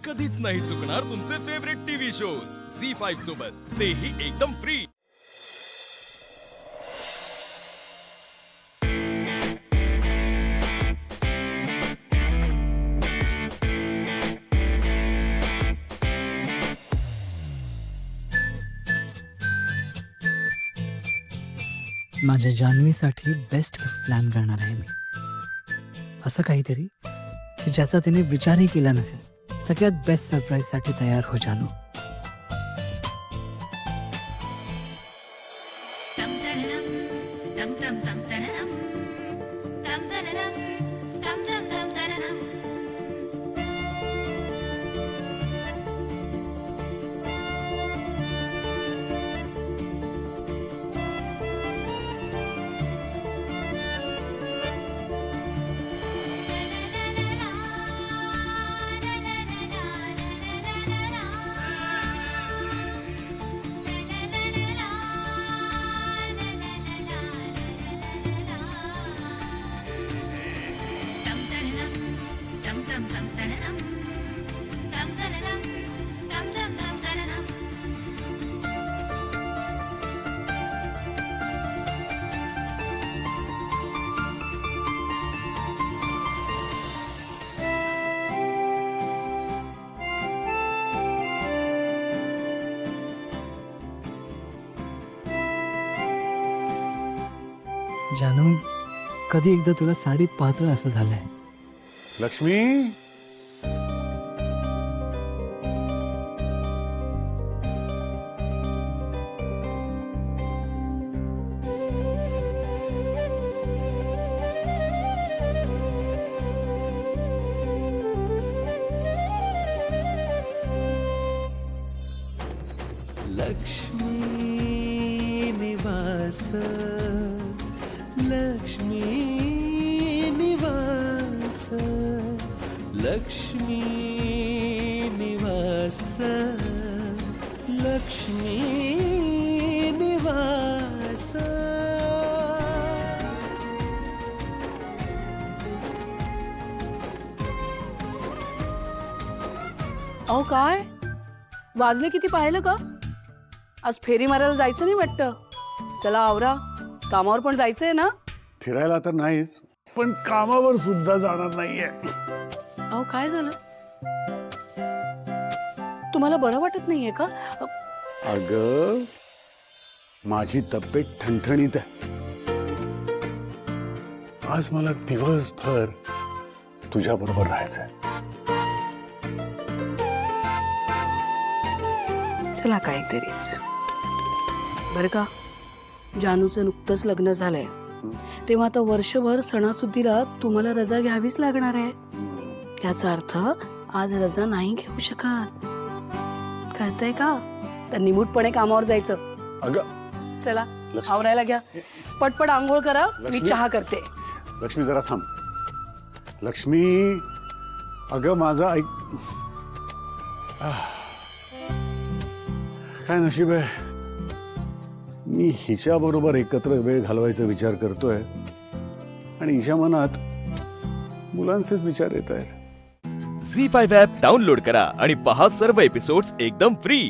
कधीच नाही चुकणार तुमचे फेवरेट टीव्ही शोज झी5 सोबत, तेही एकदम फ्री। माझ्या जान्हवीसाठी बेस्ट गिफ्ट प्लॅन करणार आहे मी, असं काहीतरी की ज्याचा तिने विचारही केला नसेल। सगळ्यात बेस्ट सरप्राईज साठी तयार हो जानू। जानू, कधी एकदा तुला साडीत पाहतोय असं झालंय। लक्ष्मी, लक्ष्मी निवास, लक्ष्मी निवास, लक्ष्मी निवास, लक्ष्मी निवास। अहो काय वाजले किती पाहिलं का? आज फेरी मारायला जायचं नाही वाटतं? चला आवरा, कामावर पण जायचंय ना? फिरायला तर नाहीच, पण कामावर सुद्धा जाणार नाहीये। अहो काय झालं? तुम्हाला बरं वाटत नाहीये का? अगं, माझी तब्येत ठणठणीत आहे। आज मला दिवसभर तुझ्या बरोबर राहायचंय। चला काहीतरीच बरं का, जानूचं नुकतंच लग्न झालंय, तेव्हा आता वर्षभर सणासुदीला तुम्हाला रजा घ्यावीच लागणार आहे। त्याचा अर्थ आज रजा नाही घेऊ शकत, कळतंय का? तर निमूटपणे कामावर जायचं। अगं चला लक्ष्मी. आवरायला घ्या, पटपट आंघोळ करा, मी लक्ष्मी. चहा करते। लक्ष्मी जरा थांब। लक्ष्मी, अगं माझा ऐक, काय नशीब आहे, मी हिच्या बरोबर एकत्र वेळ घालवायचा विचार करतोय आणि हिच्या मनात मुलांचेच विचार येत आहेत। झी5 ॲप डाउनलोड करा आणि पहा सर्व एपिसोड्स एकदम फ्री।